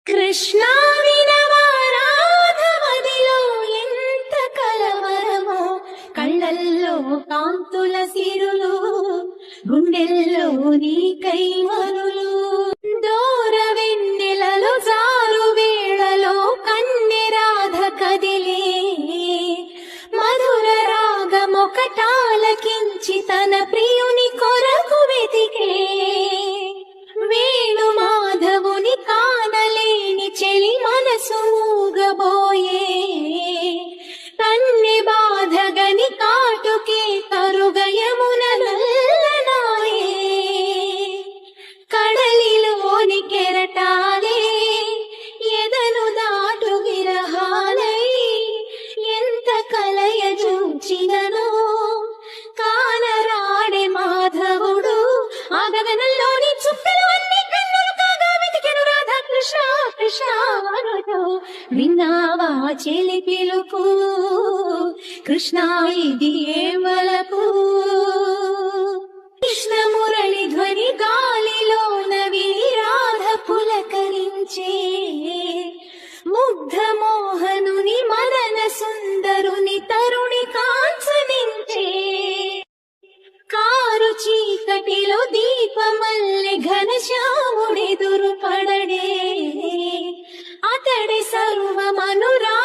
కృష్ణా వినవారాధమదిలో ఎంత కలవరమో, కళ్ళల్లో కాంతుల సిరులు, గుండెల్లో నీ కైమరులు. దూర వెన్నెలలో జారు వేళలో కన్నెరాధ కదిలే, మధుర రాగమొకటాలకించి తన ప్రియుని కొరకు వెతికే. వేణు మాధవుని కానలేని చెలి మనసు ఊగబోయే, కన్నె బాధగని కాటుకే కరుగయమున నల్లనాయే. కడలిలోని కెరటాలే ఎదను దాటు విరహాలై, ఎంత కలయ చూచినను కానరాడే మాధవుడు. ఆ గగనంలోని చుక్కలు అన్ని కన్నులు కాగా వెతికెను రాధా కృష్ణ కృష్ణ అనుతో. విన్నావా చెలి పిలుపు, కృష్ణ ఇది ఏ వలపు. కృష్ణ మురళి ధ్వని గాలిలోన విని రాధ పులకరించే, ముగ్ధ మోహనుని మదన సుందరుని తరుణి కాంచనించే. కారు చీకటిలో దీపమల్లె ఘనశ్యాముడెదురు పడడే, అతడి సర్వమనురా